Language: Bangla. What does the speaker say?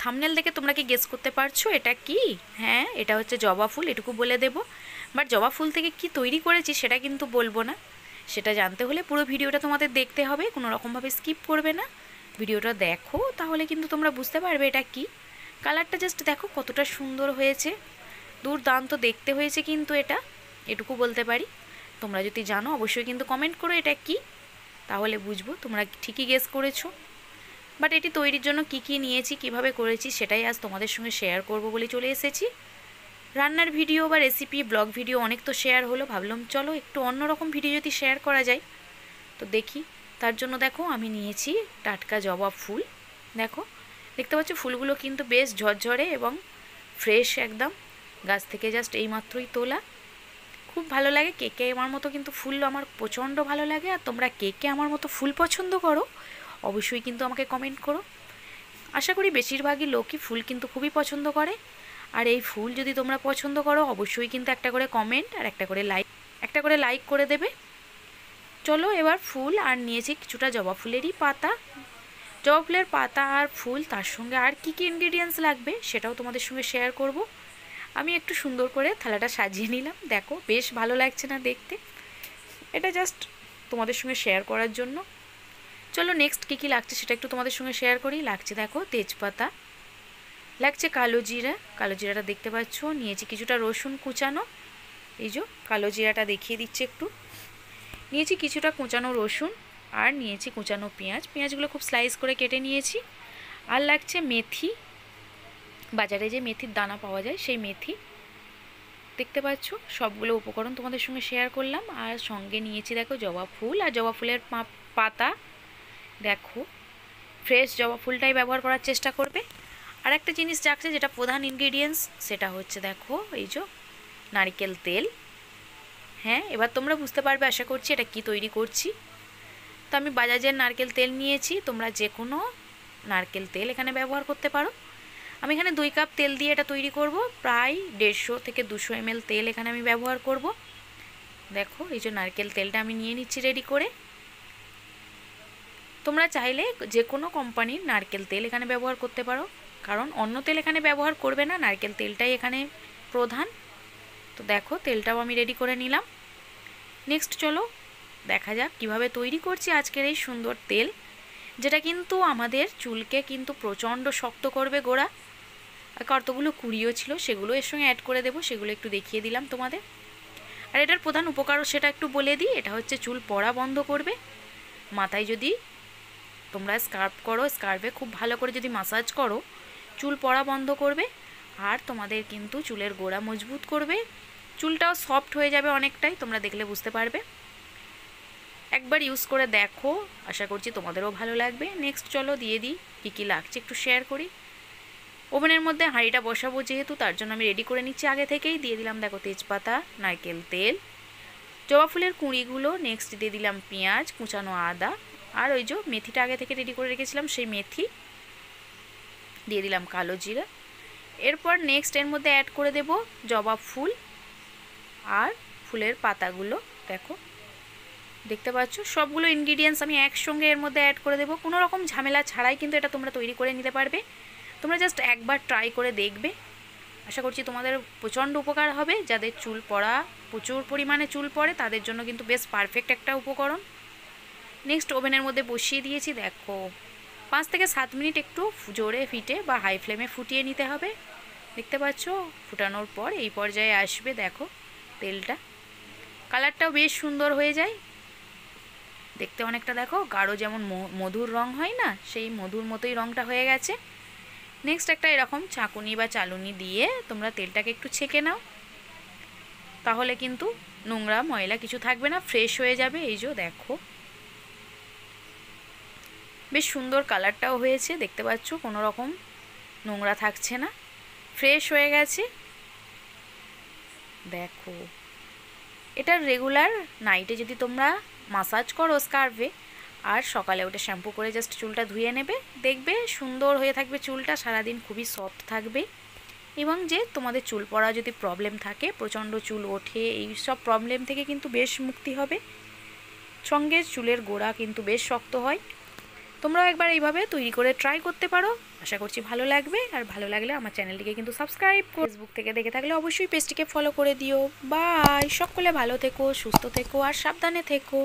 থাম্বনেল দেখে তোমরা কি গেস করতে পারছো এটা কি? হ্যাঁ, এটা হচ্ছে জবা ফুল, এটুকু বলে দেব। বাট জবা ফুল থেকে কি তৈরি করেছি সেটা কিন্তু বলবো না। সেটা জানতে হলে পুরো ভিডিওটা তোমাদের দেখতে হবে, কোনো রকমভাবে স্কিপ করবে না। ভিডিওটা দেখো, তাহলে কিন্তু তোমরা বুঝতে পারবে এটা কি। কালারটা জাস্ট দেখো কতটা সুন্দর হয়েছে, দুর্দান্ত দেখতে হয়েছে কিন্তু এটা, এটুকু বলতে পারি। তোমরা যদি জানো অবশ্যই কিন্তু কমেন্ট করো এটা কি, তাহলে বুঝবো তোমরা ঠিকই গেস করেছো। বাট এটি তৈরির জন্য কি কি নিয়েছি, কিভাবে করেছি, সেটাই আজ তোমাদের সঙ্গে শেয়ার করব বলে চলে এসেছি। রান্নার ভিডিও বা রেসিপি ব্লগ ভিডিও অনেক তো শেয়ার হলো, ভাবলাম চলো একটু অন্যরকম ভিডিও যদি শেয়ার করা যায় তো দেখি। তার জন্য দেখো আমি নিয়েছি টাটকা জবা ফুল। দেখো, দেখতে পাচ্ছ ফুলগুলো কিন্তু বেশ ঝরঝরে এবং ফ্রেশ একদম, গাছ থেকে জাস্ট এইমাত্রই তোলা। খুব ভালো লাগে, কে কে আমার মতো কিন্তু ফুল আমার প্রচণ্ড ভালো লাগে। আর তোমরা কে কে আমার মতো ফুল পছন্দ করো অবশ্যই কিন্তু আমাকে কমেন্ট করো। আশা করি বেশিরভাগই লোকই ফুল কিন্তু খুবই পছন্দ করে। আর এই ফুল যদি তোমরা পছন্দ করো অবশ্যই কিন্তু একটা করে কমেন্ট আর একটা করে লাইক করে দেবে। চলো এবার ফুল আর নিয়েছি কিছুটা জবা ফুলেরই পাতা। জবা ফুলের পাতা আর ফুল, তার সঙ্গে আর কি কি ইনগ্রিডিয়েন্টস লাগবে সেটাও তোমাদের সঙ্গে শেয়ার করব। আমি একটু সুন্দর করে থালাটা সাজিয়ে নিলাম, দেখো বেশ ভালো লাগছে না দেখতে। এটা জাস্ট তোমাদের সঙ্গে শেয়ার করার জন্য। চলো নেক্সট কী কী লাগছে সেটা একটু তোমাদের সঙ্গে শেয়ার করি। লাগছে দেখো তেজপাতা, লাগছে কালো জিরা, কালো জিরাটা দেখতে পাচ্ছ। নিয়েছি কিছুটা রসুন কুচানো, এই যে কালো জিরাটা দেখিয়ে দিচ্ছে একটু। নিয়েছি কিছুটা কুচানো রসুন, আর নিয়েছি কুচানো পেঁয়াজ, পেঁয়াজগুলো খুব স্লাইস করে কেটে নিয়েছি। আর লাগছে মেথি, বাজারে যে মেথির দানা পাওয়া যায় সেই মেথি, দেখতে পাচ্ছ। সবগুলো উপকরণ তোমাদের সঙ্গে শেয়ার করলাম। আর সঙ্গে নিয়েছি দেখো জবা ফুল আর জবা ফুলের পাতা। দেখো ফ্রেশ জবা ফুলটাই ব্যবহার করার চেষ্টা করবে। আর একটা জিনিস যাচ্ছে যেটা প্রধান ইনগ্রিডিয়েন্টস, সেটা হচ্ছে দেখো এই যে নারকেল তেল। হ্যাঁ, এবার তোমরা বুঝতে পারবে আশা করছি এটা কি তৈরি করছি। তো আমি বাজাজের নারকেল তেল নিয়েছি, তোমরা যে কোনো নারকেল তেল এখানে ব্যবহার করতে পারো। আমি এখানে 2 কাপ তেল দিয়ে এটা তৈরি করব, প্রায় 150 থেকে 200 ml তেল এখানে আমি ব্যবহার করব। দেখো এই যে নারকেল তেলটা আমি নিয়ে নিচ্ছি রেডি করে। তোমরা চাইলে যে কোনো কোম্পানির নারকেল তেল এখানে ব্যবহার করতে পারো, কারণ অন্য তেল এখানে ব্যবহার করবে না, নারকেল তেলটাই এখানে প্রধান। তো দেখো তেলটাও আমি রেডি করে নিলাম। নেক্সট চলো দেখা যাক কিভাবে তৈরি করছি আজকের এই সুন্দর তেল, যেটা কিন্তু আমাদের চুলকে কিন্তু প্রচণ্ড শক্ত করবে গোড়া। আর কতগুলো কুড়িও ছিল সেগুলো এর সঙ্গে অ্যাড করে দেবো, সেগুলো একটু দেখিয়ে দিলাম তোমাদের। আর এটার প্রধান উপকারও সেটা একটু বলে দিই, এটা হচ্ছে চুল পড়া বন্ধ করবে। মাথায় যদি তোমরা স্কার্ফ করো, স্কার্ফে খুব ভালো করে যদি মাসাজ করো, চুল পড়া বন্ধ করবে। আর তোমাদের কিন্তু চুলের গোড়া মজবুত করবে, চুলটাও সফট হয়ে যাবে অনেকটাই, তোমরা দেখলে বুঝতে পারবে। একবার ইউজ করে দেখো, আশা করছি তোমাদেরও ভালো লাগবে। নেক্সট চলো দিয়ে দিই কী কী লাগছে একটু শেয়ার করি। ওভেনের মধ্যে হাঁড়িটা বসাবো যেহেতু, তার জন্য আমি রেডি করে নিচ্ছি আগে থেকেই। দিয়ে দিলাম দেখো তেজপাতা, নারকেল তেল, জবা ফুলের কুঁড়িগুলো, নেক্সট দিয়ে দিলাম পেঁয়াজ, কুচানো আদা, আর ওই যে মেথিটা আগে থেকে রেডি করে রেখেছিলাম সেই মেথি, দিয়ে দিলাম কালো জিরা। এরপর নেক্সট এর মধ্যে অ্যাড করে দেব জবা ফুল আর ফুলের পাতাগুলো। দেখো দেখতে পাচ্ছ সবগুলো ইনগ্রিডিয়েন্টস আমি একসঙ্গে এর মধ্যে অ্যাড করে দেবো, কোনো রকম ঝামেলা ছাড়াই কিন্তু এটা তোমরা তৈরি করে নিতে পারবে। তোমরা জাস্ট একবার ট্রাই করে দেখবে, আশা করছি তোমাদের প্রচণ্ড উপকার হবে। যাদের চুল পড়া প্রচুর পরিমাণে চুল পড়ে তাদের জন্য কিন্তু বেশ পারফেক্ট একটা উপকরণ। নেক্সট ওভেনের মধ্যে বসিয়ে দিয়েছি, দেখো 5 থেকে 7 মিনিট একটু জোরে হিটে বা হাই ফ্লেমে ফুটিয়ে নিতে হবে। দেখতে পাচ্ছ ফুটানোর পর এই পর্যায়ে আসবে দেখো তেলটা, কালারটাও বেশ সুন্দর হয়ে যায় দেখতে, অনেকটা দেখো গাঢ় যেমন মধুর রং হয় না, সেই মধুর মতোই রংটা হয়ে গেছে। নেক্সট একটা এরকম চাকুনি বা চালুনি দিয়ে তোমরা তেলটাকে একটু ছেঁকে নাও, তাহলে কিন্তু নোংরা ময়লা কিছু থাকবে না, ফ্রেশ হয়ে যাবে। এই যে দেখো বেশ সুন্দর কালারটাও হয়েছে, দেখতে পাচ্ছ কোনো রকম নোংরা থাকছে না, ফ্রেশ হয়ে গেছে। দেখো এটা রেগুলার নাইটে যদি তোমরা মাসাজ করো স্কার্ফে, আর সকালে ওটা শ্যাম্পু করে জাস্ট চুলটা ধুয়ে নেবে, দেখবে সুন্দর হয়ে থাকবে চুলটা, সারাদিন খুবই সফট থাকবে। এবং যে তোমাদের চুল পড়া যদি প্রবলেম থাকে, প্রচণ্ড চুল ওঠে, এই সব প্রবলেম থেকে কিন্তু বেশ মুক্তি হবে। সঙ্গে চুলের গোড়া কিন্তু বেশ শক্ত হয়। তোমরাও একবার এইভাবে তৈরি করে ট্রাই করতে পারো। আশা করছি ভালো লাগবে, আর ভালো লাগলে আমার চ্যানেলটিকে কিন্তু সাবস্ক্রাইব, ফেসবুক থেকে দেখে থাকলে অবশ্যই পেজটিকে ফলো করে দিও। বাই, সকলে ভালো থেকো, সুস্থ থেকো আর সাবধানে থেকো।